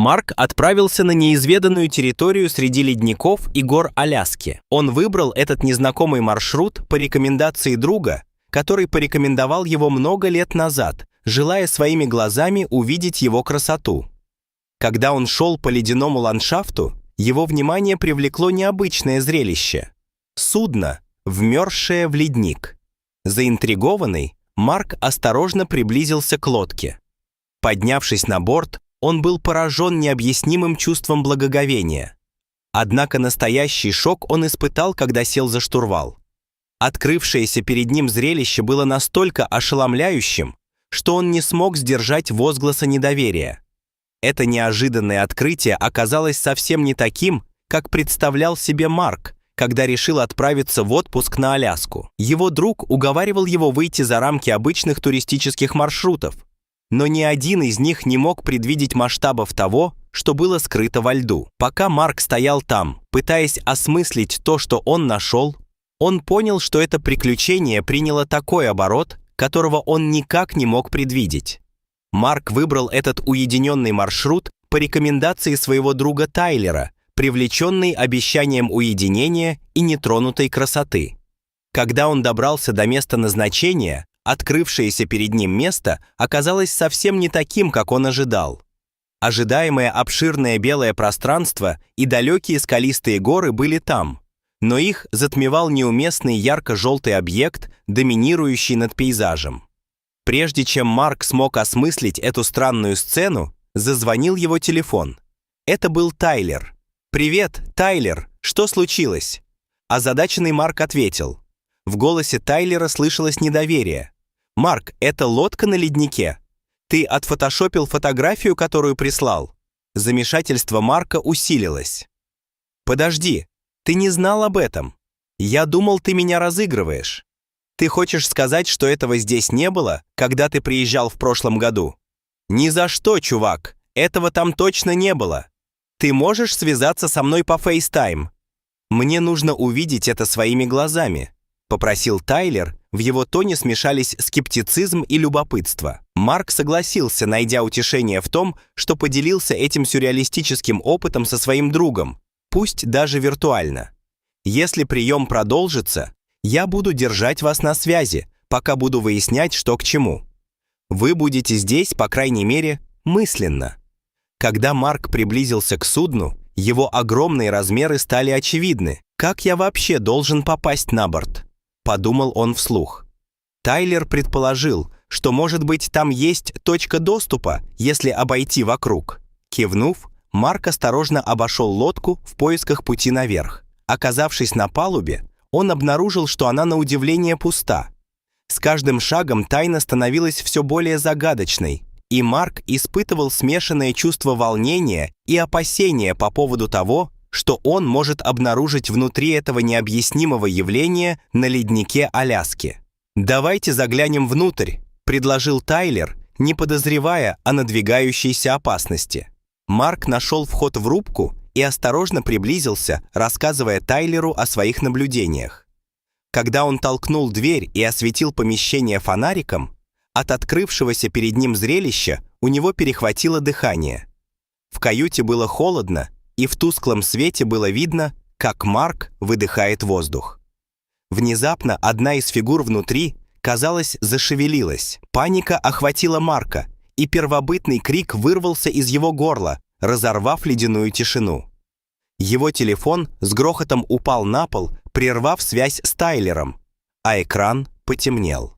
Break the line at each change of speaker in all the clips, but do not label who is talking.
Марк отправился на неизведанную территорию среди ледников и гор Аляски. Он выбрал этот незнакомый маршрут по рекомендации друга, который порекомендовал его много лет назад, желая своими глазами увидеть его красоту. Когда он шел по ледяному ландшафту, его внимание привлекло необычное зрелище – судно, вмерзшее в ледник. Заинтригованный, Марк осторожно приблизился к лодке. Поднявшись на борт, он был поражен необъяснимым чувством благоговения. Однако настоящий шок он испытал, когда сел за штурвал. Открывшееся перед ним зрелище было настолько ошеломляющим, что он не смог сдержать возгласа недоверия. Это неожиданное открытие оказалось совсем не таким, как представлял себе Марк, когда решил отправиться в отпуск на Аляску. Его друг уговаривал его выйти за рамки обычных туристических маршрутов, но ни один из них не мог предвидеть масштабов того, что было скрыто во льду. Пока Марк стоял там, пытаясь осмыслить то, что он нашел, он понял, что это приключение приняло такой оборот, которого он никак не мог предвидеть. Марк выбрал этот уединенный маршрут по рекомендации своего друга Тайлера, привлеченный обещанием уединения и нетронутой красоты. Когда он добрался до места назначения, открывшееся перед ним место оказалось совсем не таким, как он ожидал. Ожидаемое обширное белое пространство и далекие скалистые горы были там, но их затмевал неуместный ярко-желтый объект, доминирующий над пейзажем. Прежде чем Марк смог осмыслить эту странную сцену, зазвонил его телефон. Это был Тайлер. «Привет, Тайлер, что случилось?» Озадаченный Марк ответил. В голосе Тайлера слышалось недоверие. «Марк, это лодка на леднике. Ты отфотошопил фотографию, которую прислал?» Замешательство Марка усилилось. «Подожди, ты не знал об этом. Я думал, ты меня разыгрываешь. Ты хочешь сказать, что этого здесь не было, когда ты приезжал в прошлом году?» «Ни за что, чувак, этого там точно не было. Ты можешь связаться со мной по FaceTime? Мне нужно увидеть это своими глазами», — попросил Тайлер. В его тоне смешались скептицизм и любопытство. Марк согласился, найдя утешение в том, что поделился этим сюрреалистическим опытом со своим другом, пусть даже виртуально. «Если прием продолжится, я буду держать вас на связи, пока буду выяснять, что к чему. Вы будете здесь, по крайней мере, мысленно». Когда Марк приблизился к судну, его огромные размеры стали очевидны. «Как я вообще должен попасть на борт?» – подумал он вслух. Тайлер предположил, что, может быть, там есть точка доступа, если обойти вокруг. Кивнув, Марк осторожно обошел лодку в поисках пути наверх. Оказавшись на палубе, он обнаружил, что она на удивление пуста. С каждым шагом тайна становилась все более загадочной, и Марк испытывал смешанное чувство волнения и опасения по поводу того, что он может обнаружить внутри этого необъяснимого явления на леднике Аляски. «Давайте заглянем внутрь», — предложил Тайлер, не подозревая о надвигающейся опасности. Марк нашел вход в рубку и осторожно приблизился, рассказывая Тайлеру о своих наблюдениях. Когда он толкнул дверь и осветил помещение фонариком, от открывшегося перед ним зрелища у него перехватило дыхание. В каюте было холодно, и в тусклом свете было видно, как Марк выдыхает воздух. Внезапно одна из фигур внутри, казалось, зашевелилась. Паника охватила Марка, и первобытный крик вырвался из его горла, разорвав ледяную тишину. Его телефон с грохотом упал на пол, прервав связь с Тайлером, а экран потемнел.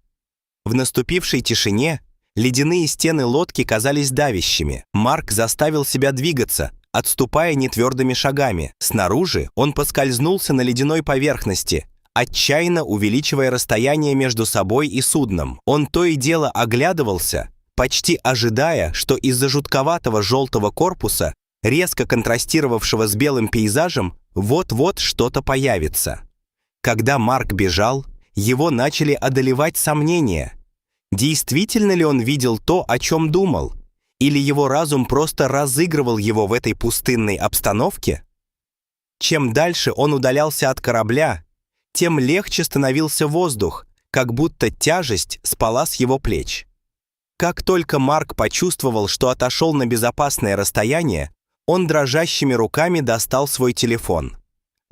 В наступившей тишине ледяные стены лодки казались давящими. Марк заставил себя двигаться, отступая нетвердыми шагами. Снаружи он поскользнулся на ледяной поверхности, отчаянно увеличивая расстояние между собой и судном. Он то и дело оглядывался, почти ожидая, что из-за жутковатого желтого корпуса, резко контрастировавшего с белым пейзажем, вот-вот что-то появится. Когда Марк бежал, его начали одолевать сомнения. Действительно ли он видел то, о чем думал? Или его разум просто разыгрывал его в этой пустынной обстановке? Чем дальше он удалялся от корабля, тем легче становился воздух, как будто тяжесть спала с его плеч. Как только Марк почувствовал, что отошел на безопасное расстояние, он дрожащими руками достал свой телефон.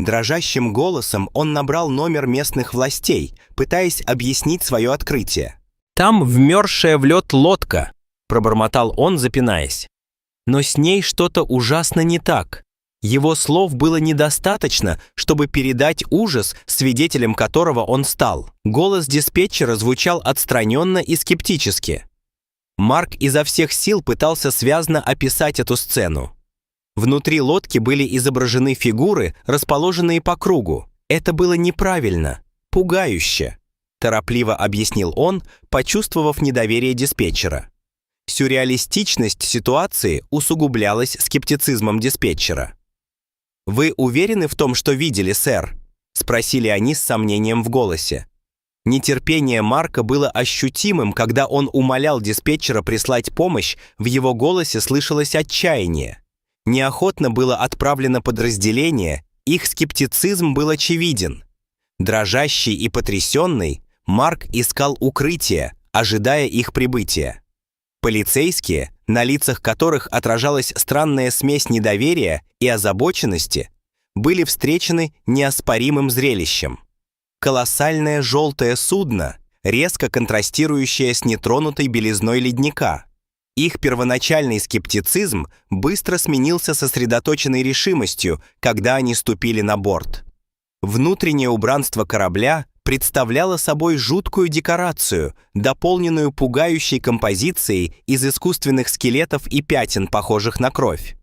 Дрожащим голосом он набрал номер местных властей, пытаясь объяснить свое открытие. «Там вмерзшая в лед лодка», — пробормотал он, запинаясь. Но с ней что-то ужасно не так. Его слов было недостаточно, чтобы передать ужас, свидетелем которого он стал. Голос диспетчера звучал отстраненно и скептически. Марк изо всех сил пытался связно описать эту сцену. Внутри лодки были изображены фигуры, расположенные по кругу. Это было неправильно, пугающе, торопливо объяснил он, почувствовав недоверие диспетчера. Сюрреалистичность ситуации усугублялась скептицизмом диспетчера. «Вы уверены в том, что видели, сэр?» — спросили они с сомнением в голосе. Нетерпение Марка было ощутимым, когда он умолял диспетчера прислать помощь, в его голосе слышалось отчаяние. Неохотно было отправлено подразделение, их скептицизм был очевиден. Дрожащий и потрясенный, Марк искал укрытие, ожидая их прибытия. Полицейские, на лицах которых отражалась странная смесь недоверия и озабоченности, были встречены неоспоримым зрелищем. Колоссальное желтое судно, резко контрастирующее с нетронутой белизной ледника. Их первоначальный скептицизм быстро сменился сосредоточенной решимостью, когда они ступили на борт. Внутреннее убранство корабля представляло собой жуткую декорацию, дополненную пугающей композицией из искусственных скелетов и пятен, похожих на кровь.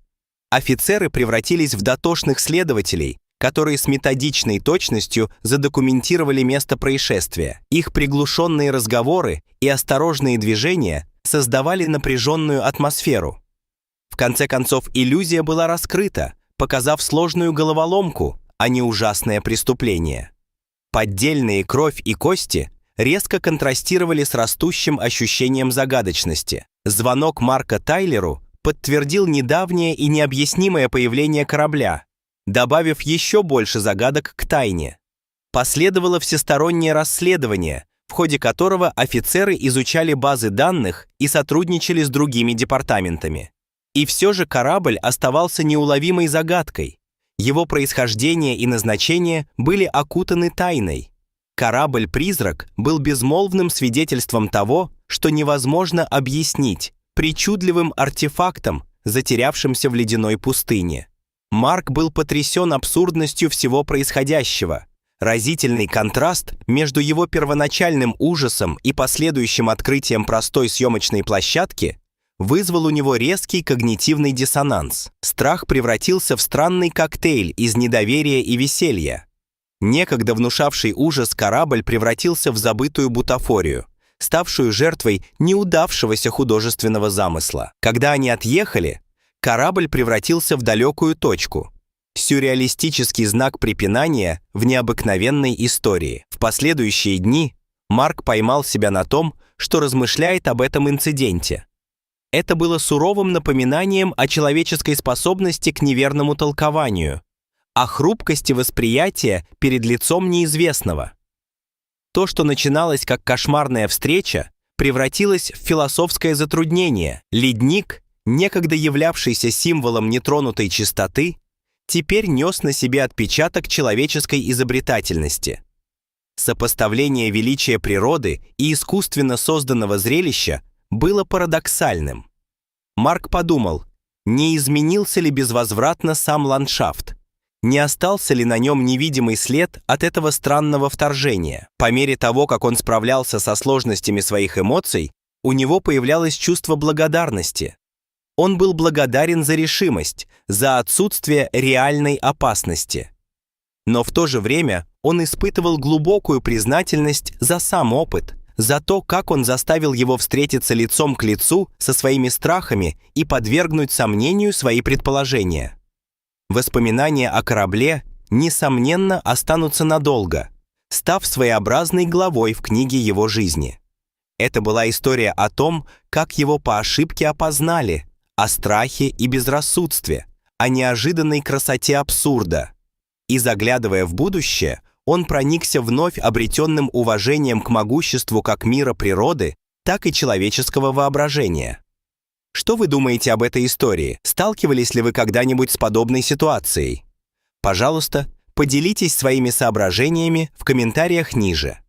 Офицеры превратились в дотошных следователей, которые с методичной точностью задокументировали место происшествия. Их приглушенные разговоры и осторожные движения создавали напряженную атмосферу. В конце концов, иллюзия была раскрыта, показав сложную головоломку, а не ужасное преступление. Поддельные кровь и кости резко контрастировали с растущим ощущением загадочности. Звонок Марка Тайлеру подтвердил недавнее и необъяснимое появление корабля, добавив еще больше загадок к тайне. Последовало всестороннее расследование, в ходе которого офицеры изучали базы данных и сотрудничали с другими департаментами. И все же корабль оставался неуловимой загадкой. Его происхождение и назначение были окутаны тайной. Корабль-призрак был безмолвным свидетельством того, что невозможно объяснить, причудливым артефактом, затерявшимся в ледяной пустыне. Марк был потрясен абсурдностью всего происходящего. Разительный контраст между его первоначальным ужасом и последующим открытием простой съемочной площадки вызвал у него резкий когнитивный диссонанс. Страх превратился в странный коктейль из недоверия и веселья. Некогда внушавший ужас корабль превратился в забытую бутафорию, ставшую жертвой неудавшегося художественного замысла. Когда они отъехали, корабль превратился в далекую точку. Сюрреалистический знак препинания в необыкновенной истории. В последующие дни Марк поймал себя на том, что размышляет об этом инциденте. Это было суровым напоминанием о человеческой способности к неверному толкованию, о хрупкости восприятия перед лицом неизвестного. То, что начиналось как кошмарная встреча, превратилось в философское затруднение. Ледник, некогда являвшийся символом нетронутой чистоты, теперь нес на себе отпечаток человеческой изобретательности. Сопоставление величия природы и искусственно созданного зрелища было парадоксальным. Марк подумал, не изменился ли безвозвратно сам ландшафт, не остался ли на нем невидимый след от этого странного вторжения. По мере того, как он справлялся со сложностями своих эмоций, у него появлялось чувство благодарности. Он был благодарен за решимость, за отсутствие реальной опасности. Но в то же время он испытывал глубокую признательность за сам опыт, за то, как он заставил его встретиться лицом к лицу со своими страхами и подвергнуть сомнению свои предположения. Воспоминания о корабле, несомненно, останутся надолго, став своеобразной главой в книге его жизни. Это была история о том, как его по ошибке опознали, о страхе и безрассудстве, о неожиданной красоте абсурда. И заглядывая в будущее, он проникся вновь обретенным уважением к могуществу как мира природы, так и человеческого воображения. Что вы думаете об этой истории? Сталкивались ли вы когда-нибудь с подобной ситуацией? Пожалуйста, поделитесь своими соображениями в комментариях ниже.